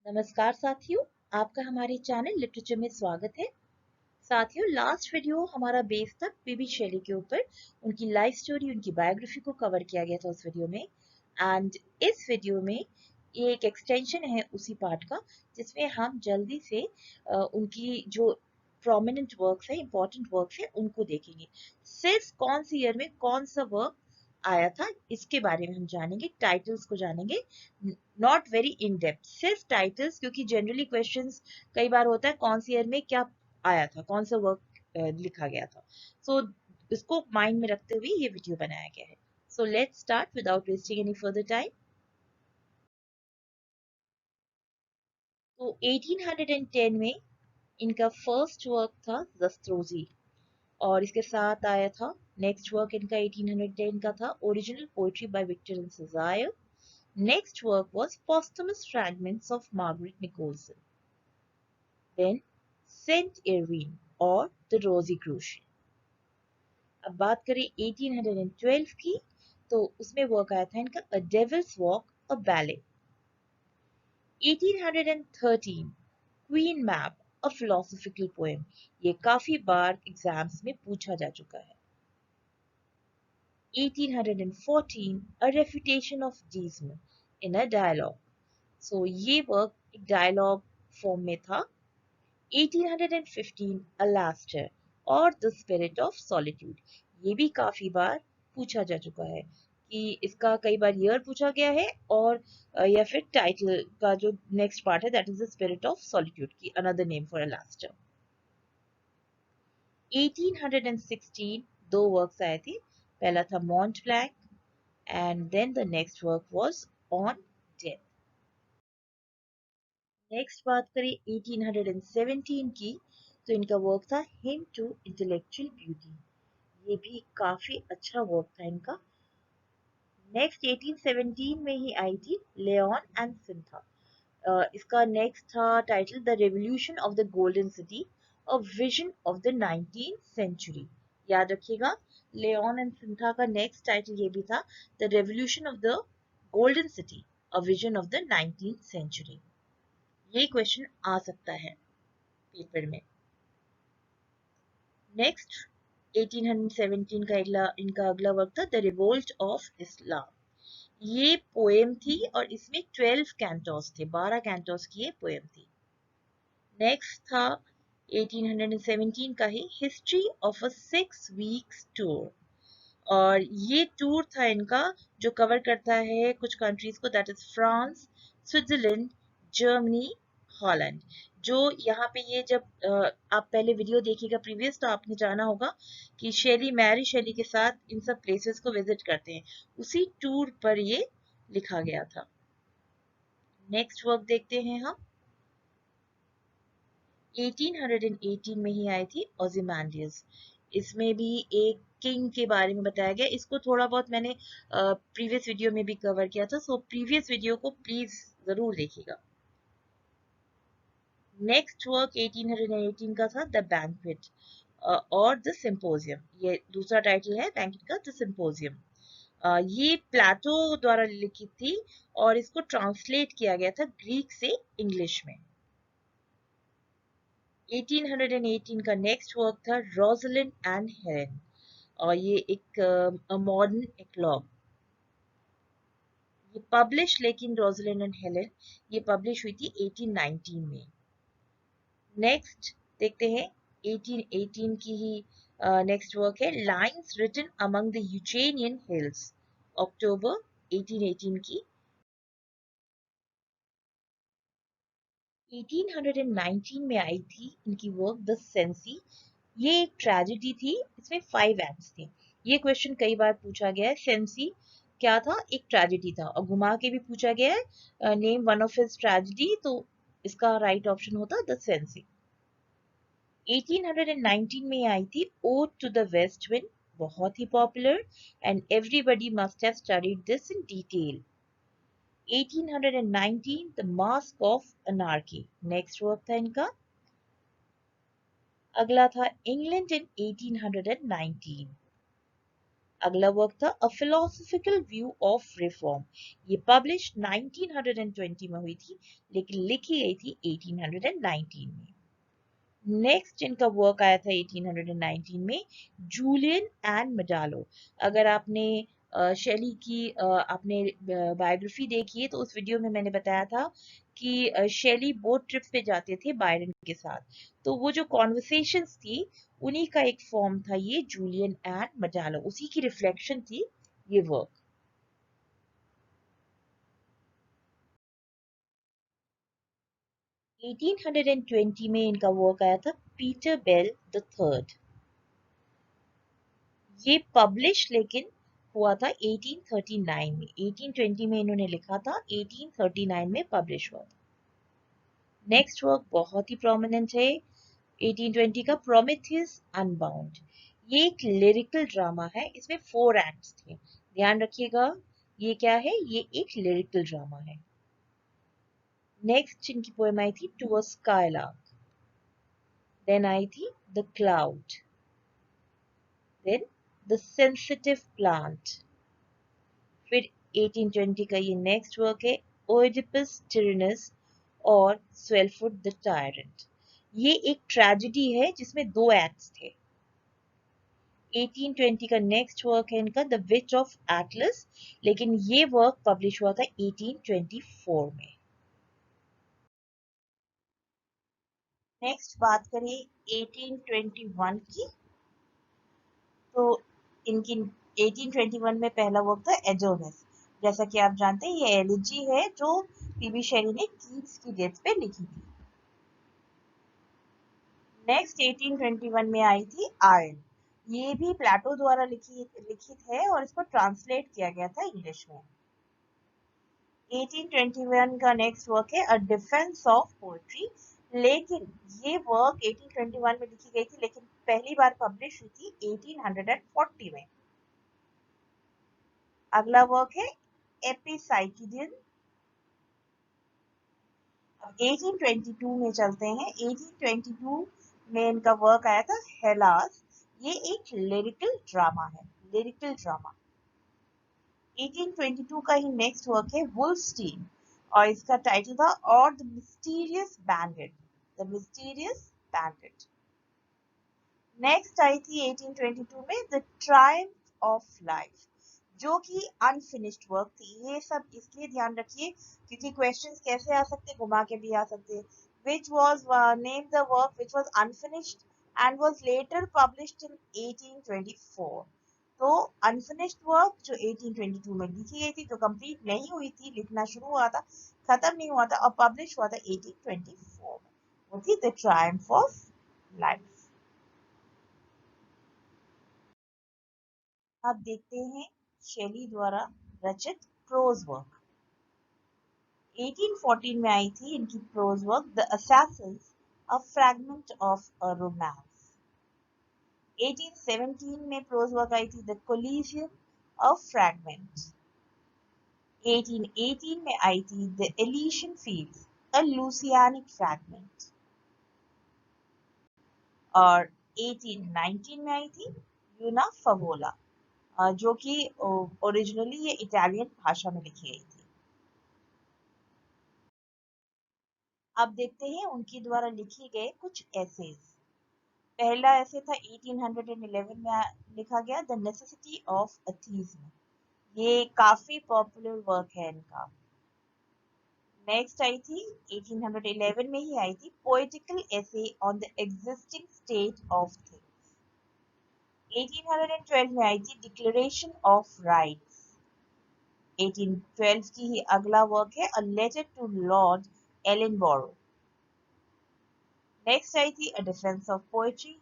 नमस्कार साथियों, आपका हमारे चैनल लिटरेचर में स्वागत है। साथियों, लास्ट वीडियो हमारा बेस था पीबी शेली के ऊपर। उनकी लाइफ स्टोरी, उनकी बायोग्राफी को कवर किया गया था उस वीडियो में। एंड इस वीडियो में ये एक एक्सटेंशन है उसी पार्ट का, जिसमें हम जल्दी से उनकी जो प्रोमिनेंट वर्क्स है, इंपॉर्टेंट वर्क्स है, उनको देखेंगे। सिर्फ कौन सी ईयर में कौन सा वर्क आया था इसके बारे में हम जानेंगे, टाइटल्स को जानेंगे। नॉट वेरी इन डेप्थ, सिर्फ टाइटल्स, क्योंकि जनरली क्वेश्चंस कई बार होता है कौन सी ईयर में क्या आया था, कौन सा वर्क लिखा गया था। सो इसको माइंड में रखते हुए ये वीडियो बनाया गया है। So let's start without wasting any further time. तो 1810 में इनका फर्स्ट वर्क था जस्त्रोजी, और इसके साथ आया था नेक्स्ट वर्क इनका 1810 का था original poetry by Victor and Cazire. Next work was Posthumous Fragments of Margaret Nicholson. Then Saint Irene or The Rosicrucian. अब बात करें 1812 की, तो उसमें वर्क आया था इनका A Devil's Walk, a Ballet. 1813 Queen Mab, a philosophical poem. ये काफी बार एग्जाम्स में पूछा जा चुका है। 1814 A Refutation of Deism in a Dialogue. So ये वर्क एक डायलॉग फॉर्म में था। 1815 Alastor और The Spirit of Solitude, ये भी काफी बार पूछा जा चुका है कि इसका कई बार ईयर पूछा गया है, और या फिर टाइटल का जो नेक्स्ट पार्ट है that is the spirit of solitude की अनदर नेम फॉर Alastor। 1816 दो वर्क्स आए थे, पहला था Mont Blanc and then the next work was on death. Next बात करें 1817 की, तो इनका वर्क था हिम टू इंटेलेक्चुअल ब्यूटी। ये भी काफी अच्छा वर्क था इनका। नेक्स्ट 1817 में ही आई थी लेऑन एंड सिंथा। इसका नेक्स्ट था title the revolution of the golden city, a vision of the 19th century. याद रखिएगा, लेऑन एंड सिंथा का नेक्स्ट टाइटल ये भी था the revolution of the golden city, a vision of the 19th century. ये क्वेश्चन आ सकता है पेपर में। नेक्स्ट 1817 का इनका अगला वर्क था द रिवोल्ट ऑफ इस्लाम। ये पोएम थी और इसमें 12 कैंटोस थे, 12 कैंटोस की ये पोएम थी। नेक्स्ट था 1817 का ही history of a 6 weeks tour, और ये टूर था इनका जो कवर करता है कुछ कंट्रीज को, that is France, Switzerland, Germany, Holland. जो यहाँ पे ये जब आप पहले वीडियो देखिएगा प्रीवियस, तो आपने जाना होगा कि शेली, मैरी शेली के साथ इन सब प्लेसेस को विजिट करते हैं, उसी टूर पर ये लिखा गया था। नेक्स्ट वर्क देखते हैं हम। 1818 में ही आई थी ओzymandias। इसमें भी एक किंग के बारे में बताया गया। इसको थोड़ा बहुत मैंने प्रीवियस वीडियो में भी कवर किया था, सो प्रीवियस वीडियो को प्लीज जरूर देखिएगा। नेक्स्ट वर्क 1818 का था द बैंक्वेट और द सिंपोजियम। ये दूसरा टाइटल है बैंक्वेट का, द सिंपोजियम। ये प्लेटो द्वारा लिखित थी और इसको ट्रांसलेट किया गया था ग्रीक से इंग्लिश में। 1818 का नेक्स्ट वर्क था रोजलिंड एंड हेलेन, और ये एक मॉडर्न एक्लॉग। ये पब्लिश, लेकिन रोजलिंड एंड हेलेन ये पब्लिश हुई थी 1819 में। नेक्स्ट देखते हैं 1818 की ही नेक्स्ट वर्क है lines written among the Euganean hills, October 1818 की। 1819 में आई थी इनकी वर्क द सेंसी। ये एक ट्रेजेडी थी, इसमें 5 एक्ट्स थे। ये क्वेश्चन कई बार पूछा गया है, सेंसी क्या था, एक ट्रेजेडी था, और घुमा के भी पूछा गया है name one of his tragedy, तो इसका राइट ऑप्शन होता द सेंसी। 1819 में आई थी ode to the west wind, बहुत ही popular, and everybody must have studied this in detail. 1819 the mask of anarchy, next work था इनका। अगला था इंग्लैंड इन 1819। अगला वर्क था a philosophical view of reform. ये पब्लिश 1920 में हुई थी, लेकिन लिखी गई थी 1819 में। नेक्स्ट इनका वर्क आया था 1819 में, जूलियन एंड मेडालो। अगर आपने शेली की आपने बायोग्राफी देखी है तो उस वीडियो में मैंने बताया था कि शेली बोट ट्रिप पे जाते थे बायरन के साथ, तो वो जो कॉन्वर्सेशंस थी उन्हीं का एक फॉर्म था ये जूलियन एंड मेडालो, उसी की रिफ्लेक्शन थी ये वर्क। 1820 में इनका वर्क आया था पीटर बेल द थर्ड। ये पब्लिश लेकिन हुआ था 1839 में। 1820 में इन्होंने लिखा था, 1839 में पब्लिश हुआ था। नेक्स्ट वर्क बहुत ही प्रोमिनेंट है 1820 का, प्रोमेथियस अनबाउंड। ये एक लिरिकल ड्रामा है, इसमें 4 एक्ट्स थे, ध्यान रखिएगा। ये क्या है? ये एक लिरिकल ड्रामा है। नेक्स्ट इनकी पोएम आई थी टू अ स्काईलार्क, देन आई थी the cloud, then the sensitive plant. फिर 1820 का ये नेक्स्ट वर्क है ओइडिपस टिरनस और स्वेलफुड द टायरेंट। ये एक ट्रेजेडी है जिसमें 2 एक्ट्स थे। 1820 का नेक्स्ट वर्क है इनका द विच ऑफ एटलस, लेकिन ये वर्क पब्लिश हुआ था 1824 में। नेक्स्ट बात करें 1821 की, तो इनकी 1821 में पहला वर्क था एडोनिस। जैसा कि आप जानते हैं ये एलिजी है जो पीबी शेली ने कीट्स की डेथ पे लिखी थी। नेक्स्ट 1821 में आई थी आयन। ये भी प्लेटो द्वारा लिखित है और इसको ट्रांसलेट किया गया था इंग्लिश में। 1821 का नेक्स्ट वर्क है अ डिफेंस ऑफ पोएट्री, लेकिन ये वर्क 1821 में लिखी गई थी, लेकिन पहली बार पब्लिश हुई थी 1840 में। अगला वर्क है एपिसाइकिडियन। 1822 में चलते हैं। 1822 में इनका वर्क आया था हेलास। ये एक लिरिकल ड्रामा है, लिरिकल ड्रामा। 1822 का ही नेक्स्ट वर्क है वुल्फस्टीन और इसका टाइटल था और the mysterious bandit, the mysterious bandit. Next आई थी 1822 में द ट्रायम्फ ऑफ लाइफ, जो कि अनफिनिश्ड वर्क थी। ये सब इसलिए ध्यान रखिए क्योंकि क्वेश्चंस कैसे आ सकते, घुमा के भी आ सकते हैं। which was named the work which was unfinished and was later published in 1824। तो अनफिनिश्ड वर्क जो 1822 में लिखी गई थी, जो कंप्लीट नहीं हुई थी, लिखना शुरू हुआ था, खत्म नहीं हुआ था और पब्लिश हुआ था 1824 में, वो थी द ट्रायम्फ ऑफ लाइफ। अब देखते हैं शेली द्वारा रचित प्रोज वर्क। 1814 में आई थी इनकी prose work the Assassin's, a fragment of a romance. 1817 में प्रोज वर्क आई थी द कोलिशियम, अ फ्रैगमेंट। 1818 में आई थी the Elysian fields, a Lucianic fragment. और 1819 में आई थी यूना फवोला, जो कि ओरिजिनली ये इटालियन भाषा में लिखी गई थी। अब देखते हैं उनके द्वारा लिखी गए कुछ एसेज। पहला ऐसे था 1811 में लिखा गया द नेसेसिटी ऑफ अथीज्म। ये काफी पॉपुलर वर्क है इनका। नेक्स्ट आई थी 1811 में ही आई थी poetical essay on the existing state of things. 1812 में आई थी डिक्लेरेशन ऑफ राइट्स। 1812 की ही अगला वर्क है a letter to Lord Ellenborough. Next आई थी अ डिफेंस ऑफ पोएट्री।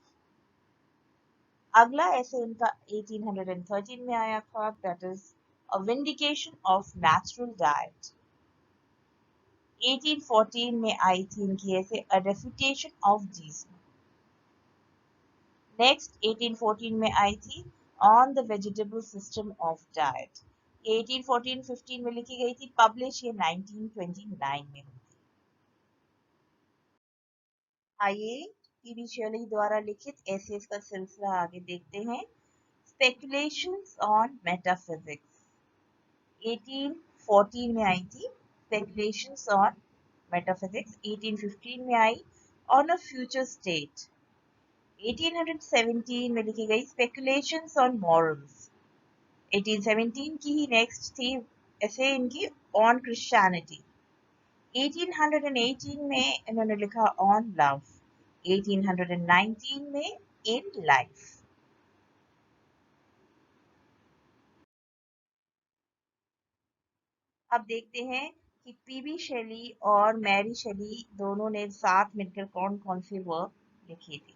अगला ऐसे इनका 1813 में आया था, that is a vindication of natural diet. 1814 में आई थी इनकी ऐसे अ रेफिटेशन ऑफ जीसस। नेक्स्ट 1814 में आई थी on the vegetable system of diet. 1814-15 में लिखी गई थी, पब्लिश ये 1929 में। आइए पीबी शेली द्वारा लिखित एसेज का सिलसिला आगे देखते हैं। स्पेकुलेशंस ऑन मेटाफिजिक्स 1814 में आई थी। स्पेकुलेशंस ऑन मेटाफिजिक्स 1815 में आई। ऑन अ फ्यूचर स्टेट 1817 में लिखी गई। स्पेकुलेशंस ऑन मॉरल्स 1817 की ही नेक्स्ट थी ऐसे इनकी ऑन क्रिश्चियनिटी। 1818 में इन्होंने लिखा ऑन लव। 1819 में इन लाइफ। अब देखते हैं कि पीबी शेली और मैरी शेली दोनों ने साथ मिलकर कौन कौन सी वर्क लिखी थी।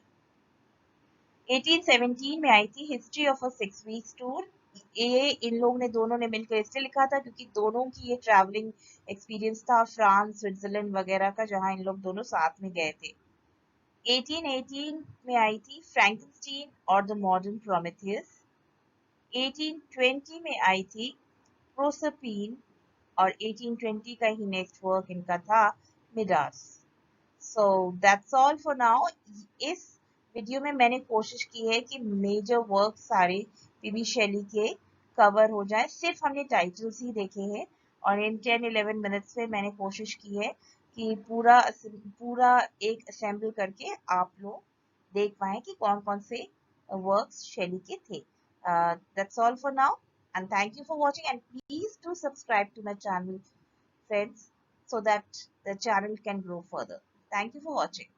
1817 में आई थी history of a 6 weeks tour. ये इन लोगों ने दोनों ने मिलकर इसलिए लिखा था क्योंकि दोनों की ये ट्रैवलिंग एक्सपीरियंस था फ्रांस स्विट्जरलैंड वगैरह का, जहां इन लोग दोनों साथ में गए थे। 1818 में आई थी फ्रैंकेनस्टीन और द मॉडर्न प्रोमेथियस। 1820 में आई थी प्रोसरपीन और 1820 का ही नेक्स्ट वर्क इनका था Midas. So that's all for now. इस वीडियो में मैंने कोशिश की है कि मेजर वर्क सारे पीबी शेली के कवर हो जाए। सिर्फ हमने टाइटल्स ही देखे हैं और इन 10-11 मिनट्स में मैंने कोशिश की है कि पूरा एक असेंबल करके आप लोग देख पाए कि कौन कौन से वर्क्स शेली के थे। That's all for now, and thank you for watching, and please do subscribe to my channel, friends, so that the channel can grow further. Thank you for watching.